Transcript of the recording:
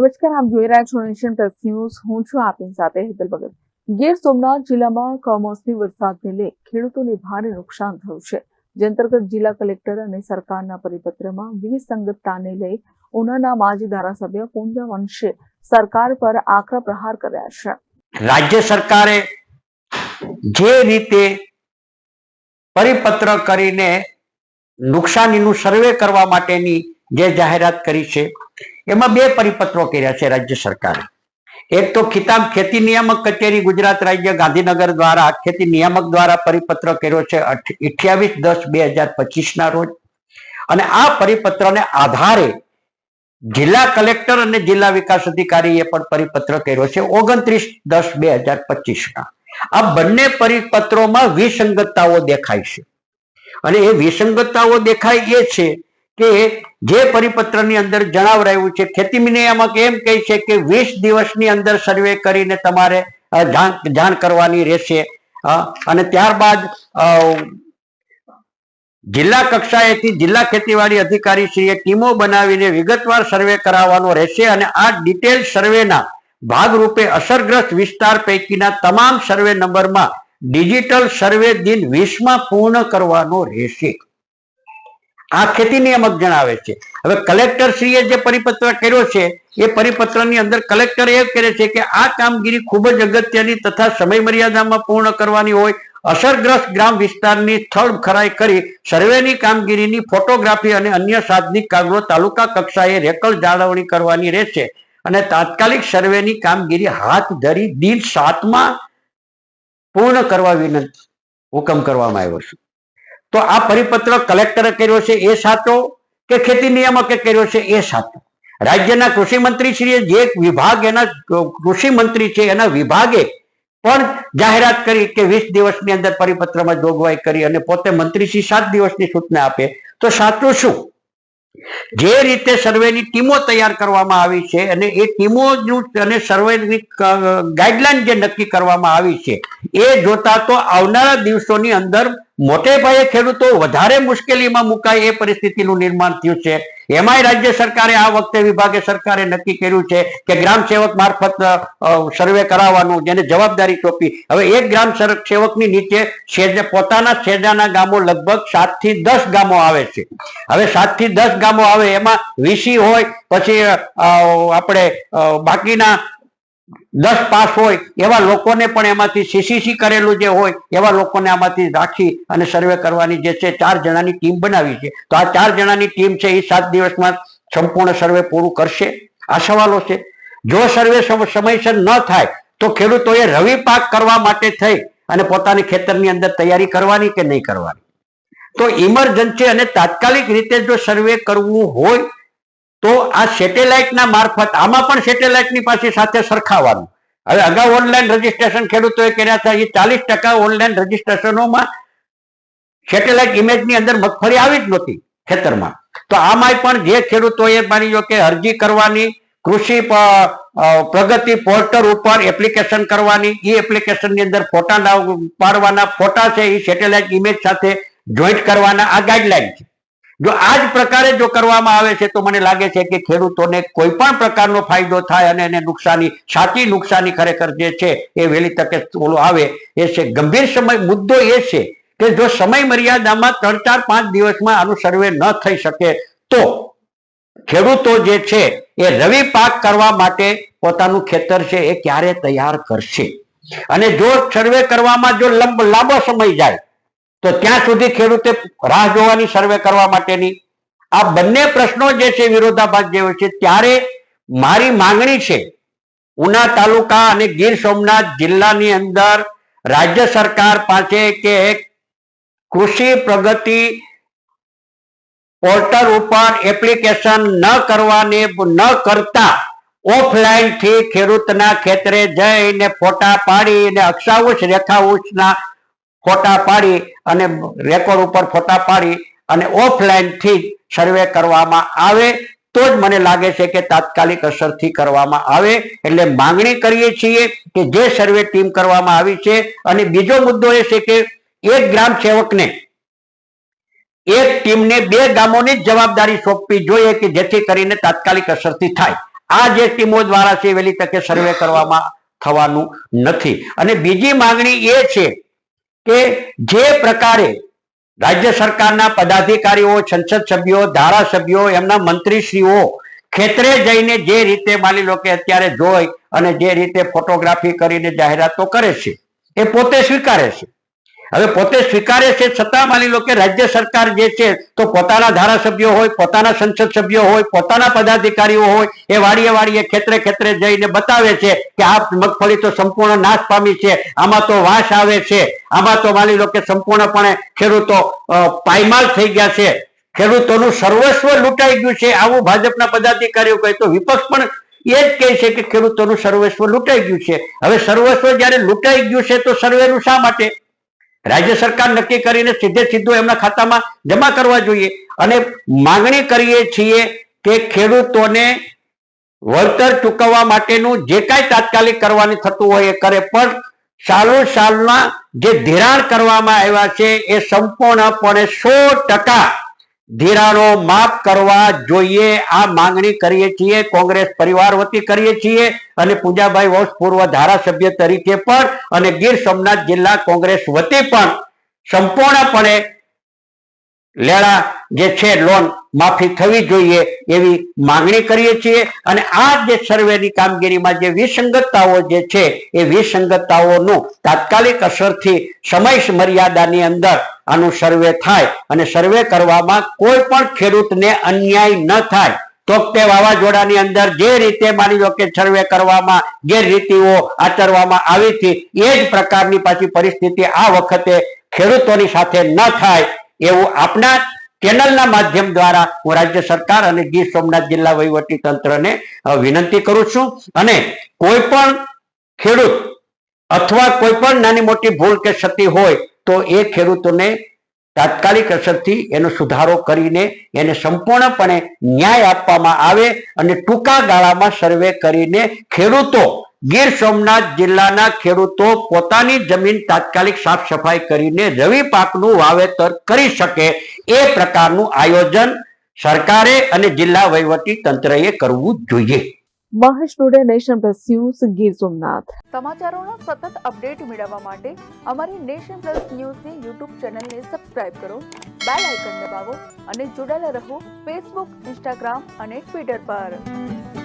નમસ્કાર, આપ જોઈ રહ્યા છો નેશન પ્લસ ન્યૂઝ. હું છું આપની સાથે હેતલ ભગત. ગીર સોમનાથ જિલ્લામાં કમોસમી વરસાદને લઈ ખેડૂતોને ભારે નુકસાન થયું છે. જે અંતર્ગત જિલ્લા કલેક્ટર અને સરકારના પરિપત્રમાં વિસંગતતાને લઈ ઉનાના માજી ધારાસભ્ય પૂંજા વંશે સરકાર પર આકરા પ્રહાર કર્યા છે. રાજ્ય સરકારે જે રીતે પરિપત્ર કરીને નુકસાનીનું સર્વે કરવા માટેની જે જાહેરાત કરી છે એમાં બે પરિપત્રો કર્યા છે રાજ્ય સરકારે. એક તો ખેતી નિયામક કચેરી ગુજરાત રાજ્ય ગાંધીનગર દ્વારા ખેતી નિયામક દ્વારા પરિપત્ર કર્યો છે 28/10/2025 ના રોજ, અને આ પરિપત્રને આધારે જિલ્લા કલેક્ટર અને જિલ્લા વિકાસ અધિકારીએ પણ પરિપત્ર કર્યો છે 29/10/2025 ના. આ બંને પરિપત્રોમાં વિસંગતતાઓ દેખાય છે, અને એ વિસંગતતાઓ દેખાય એ છે કે જે પરિપત્રની અંદર જણાવરાયું છે, ખેતી નિયામક એમ કહે છે કે 20 દિવસની અંદર સર્વે કરીને તમારે જાણ કરવાની રહેશે, અને ત્યારબાદ જિલ્લા કક્ષાએથી જિલ્લા ખેતીવાડી અધિકારી શ્રીએ ટીમો બનાવીને વિગતવાર સર્વે કરાવવાનો રહેશે, અને આ ડિટેલ સર્વેના ભાગરૂપે અસરગ્રસ્ત વિસ્તાર પૈકીના તમામ સર્વે નંબરમાં ડિજિટલ સર્વે દિન 20માં પૂર્ણ કરવાનો રહેશે. આ ખેતી નિયામક જણાવે છે. હવે કલેક્ટર શ્રીએ જે પરિપત્ર કર્યો છે એ પરિપત્રની અંદર કલેક્ટર એ કહે છે કે આ કામગીરી ખૂબ જ અગત્યની તથા સમય મર્યાદામાં પૂર્ણ કરવાની હોય. અસરગ્રસ્ત ગ્રામ વિસ્તારની સ્થળ ખરાઈ કરી સર્વેની કામગીરીની ફોટોગ્રાફી અને અન્ય સાધનિક કાગળો તાલુકા કક્ષાએ રેકલ જાળવણી કરવાની રહેશે, અને તાત્કાલિક સર્વેની કામગીરી હાથ ધરી દિન 7માં પૂર્ણ કરવા વિનંતી હુકમ કરવામાં આવ્યો છે. તો આ પરિપત્ર કલેક્ટરે કર્યો છે એ સાચો કે ખેતી નિયામકે કર્યો છે એ સાચો? રાજ્યના કૃષિ મંત્રી શ્રીએ જે વિભાગ એના કૃષિ મંત્રી છે એના વિભાગે પણ જાહેરાત કરી કે 20 દિવસની અંદર પરિપત્રમાં જોગવાઈ કરી, અને પોતે મંત્રીશ્રી 7 દિવસની સૂચના આપે, તો સાચું શું? જે રીતે સર્વેની ટીમો તૈયાર કરવામાં આવી છે અને એ ટીમોનું અને સર્વેની ગાઈડલાઈન જે નક્કી કરવામાં આવી છે એ જોતા તો આવનારા દિવસોની અંદર મોટે પાયે ખેડૂતો વધારે મુશ્કેલીમાં મુકાય એ પરિસ્થિતિનું નિર્માણ થયું છે. એમાંય રાજ્ય સરકારે આ વખતે વિભાગે સરકારે નક્કી કર્યું છે કે ગ્રામ સેવક મારફત સર્વે કરાવવાનું, જેને જવાબદારી સોંપી. હવે એક ગ્રામ સેવકની નીચે પોતાના છેડાના ગામો લગભગ 7 થી 10 ગામો આવે છે. હવે 7 થી 10 ગામો આવે એમાં વીસી હોય, પછી આપણે બાકીના 10 પાસ હોય એવા લોકોને પણ એમાંથી સીસીસી કરેલું જે હોય એવા લોકોને આમાંથી રાખી અને સર્વે કરવાની જે છે 4 જણાની ટીમ બનાવી છે. તો આ 4 જણાની ટીમ છે એ 7 દિવસમાં સંપૂર્ણ સર્વે પૂરું કરશે? આ સવાલો છે. જો સર્વે સમયસર ન થાય તો ખેડૂતોએ રવિ પાક કરવા માટે થઈ અને પોતાની ખેતરની અંદર તૈયારી કરવાની કે નહીં કરવાની? તો ઇમરજન્સી અને તાત્કાલિક રીતે જો સર્વે કરવું હોય તો આ સેટેલાઇટના મારફત, આમાં પણ સેટેલાઇટની પાસે સાથે સરખાવવાનું. હવે અગાઉ ઓનલાઈન રજીસ્ટ્રેશન ખેડૂતોએ કર્યા હતા, એ 40% ઓનલાઈન રજીસ્ટ્રેશનોમાં સેટેલાઇટ ઇમેજની અંદર મગફળી આવી જ નહોતી ખેતરમાં. તો આમાં પણ જે ખેડૂતોએ માની લો કે અરજી કરવાની, કૃષિ પ્રગતિ પોર્ટલ ઉપર એપ્લિકેશન કરવાની, એ એપ્લિકેશનની અંદર ફોટા પાડવાના, ફોટા છે એ સેટેલાઇટ ઇમેજ સાથે જોઈન્ટ કરવાના, આ ગાઈડલાઈન છે. જો આ જ પ્રકારે જો કરવામાં આવે છે તો મને લાગે છે કે ખેડૂતોને કોઈ પણ પ્રકારનો ફાયદો થાય અને એને નુકસાની, સાચી નુકસાની ખરેખર જે છે એ વહેલી તકે ઓલું આવે એ છે. ગંભીર મુદ્દો એ છે કે જો સમય મર્યાદામાં 3-4-5 દિવસમાં આનું સર્વે ન થઈ શકે તો ખેડૂતો જે છે એ રવિ પાક કરવા માટે પોતાનું ખેતર છે એ ક્યારે તૈયાર કરશે? અને જો સર્વે કરવામાં જો લાંબો સમય જાય તો ત્યાં સુધી ખેડૂતે રાહ જોવાની સર્વે કરવા માટેની. આ બંને પ્રશ્નો જે છે વિરોધાભાસ જેવો છે. ત્યારે મારી માંગણી છે ઉના તાલુકા અને ગીર સોમનાથ જિલ્લાની અંદર રાજ્ય સરકાર પાસે કે કૃષિ પ્રગતિ પોર્ટલ ઉપર એપ્લિકેશન ન કરતા ઓફલાઈન થી ખેડૂતના ખેતરે જઈને ફોટા પાડી અને અક્ષાંશ રેખાંશના ફોટા પાડી અને રેકોર્ડ ઉપર ફોટા પાડી અને ઓફલાઈન થી સર્વે કરવામાં આવે તો જ મને લાગે છે કે તાત્કાલિક અસરથી કરવામાં આવે. એટલે માંગણી કરીએ છીએ કે જે સર્વે ટીમ કરવામાં આવી છે. અને બીજો મુદ્દો એ છે કે એક ગ્રામ સેવકને એક ટીમને 2 ગામોની જવાબદારી સોંપવી જોઈએ કે જેથી કરીને તાત્કાલિક અસરથી થાય. આ જે ટીમો દ્વારા છે વહેલી તકે સર્વે કરવામાં થવાનું નથી. અને બીજી માંગણી એ છે કે જે પ્રકારે રાજ્ય સરકારના પદાધિકારીઓ, સંસદ સભ્યો, ધારાસભ્યો, એમના મંત્રીશ્રીઓ ખેતરે જઈને જે રીતે માની લો કે અત્યારે જોઈ અને જે રીતે ફોટોગ્રાફી કરીને જાહેરાતો કરે છે એ પોતે સ્વીકારે છે. હવે પોતે સ્વીકારે છે છતાં માની લો કે રાજ્ય સરકાર જે છે તો પોતાના ધારાસભ્યો હોય, પોતાના સંસદ સભ્યો હોય, પોતાના પદાધિકારીઓ હોય એ વાડીએ વાડીએ ખેતરે ખેતરે જઈને બતાવે છે કે આ મગફળી તો સંપૂર્ણ નાશ પામી છે, આમાં તો વાસ આવે છે, આમાં તો માની લો કે સંપૂર્ણપણે ખેડૂતો પાયમાલ થઈ ગયા છે, ખેડૂતોનું સર્વસ્વ લૂંટાઈ ગયું છે. આવું ભાજપના પદાધિકારીઓ કહે તો વિપક્ષ પણ એ જ કહે છે કે ખેડૂતોનું સર્વસ્વ લૂંટાઈ ગયું છે. હવે સર્વસ્વ જયારે લૂંટાઈ ગયું છે તો સર્વેનું શા માટે? રાજ્ય સરકાર નક્કી કરીને સીધું એમના ખાતામાં જમા કરવા જોઈએ. અને માંગણી કરીએ છીએ કે ખેડૂતોને વળતર ચૂકવવા માટેનું જે કાંઈ તાત્કાલિક કરવાની થતું હોય એ કરે, પણ સાલના જે ધિરાણ કરવામાં આવ્યા છે એ સંપૂર્ણપણે 100% ધિરાણો માફ કરવા જોઈએ. આ માંગણી કરીએ છીએ, કોંગ્રેસ પરિવાર વતી કરીએ છીએ અને પૂજાભાઈ વોસ પૂર્વ ધારાસભ્ય તરીકે પણ અને ગીર સોમનાથ જિલ્લા કોંગ્રેસ વતી પણ સંપૂર્ણપણે લેણા જે છે લોન માફી થવી જોઈએ એવી માંગણી કરીએ છીએ. અને આ જે સર્વેની કામગીરીમાં જે વિસંગતતાઓ જે છે એ વિસંગતતાઓનું તાત્કાલિક અસરથી સમય મર્યાદાની અંદર આનું સર્વે થાય અને સર્વે કરવામાં કોઈ પણ ખેડૂતને અન્યાય ન થાય. તો તે વાવાઝોડાની અંદર જે રીતે માની લો કે સર્વે કરવામાં ગેરરીતિઓ આચરવામાં આવી હતી એ જ પ્રકારની પાછી પરિસ્થિતિ આ વખતે ખેડૂતોની સાથે ન થાય એવું આપના ચેનલના માધ્યમ દ્વારા હું રાજ્ય સરકાર અને ગીર સોમનાથ જિલ્લા વહીવટી તંત્રને વિનંતી કરું છું. અને કોઈ પણ ખેડૂત અથવા કોઈ પણ નાની મોટી ભૂલ કે ક્ષતિ હોય તો એ ખેડૂતોને તાત્કાલિક અસરથી એનો સુધારો કરીને એને સંપૂર્ણપણે ન્યાય આપવામાં આવે અને ટૂંકા ગાળામાં સર્વે કરીને ખેડૂતો, ગીર સોમનાથ જિલ્લાના ખેડૂતો પોતાની જમીન તાત્કાલિક સાફ સફાઈ કરીને રવિ પાકનું વાવેતર કરી શકે એ પ્રકારનું આયોજન સરકારે અને જિલ્લા વહીવટી તંત્રએ કરવું જોઈએ. Mahesh Dode, nation plus news, Gir Somnath. સમાચારોના સતત અપડેટ મેળવવા માટે અમારી નેશન પ્લસ ન્યૂઝની યુટ્યુબ ચેનલને સબસ્ક્રાઇબ કરો, બેલ આઇકન દબાવો અને જોડાયેલા રહો ફેસબુક, ઇન્સ્ટાગ્રામ અને ટ્વિટર પર.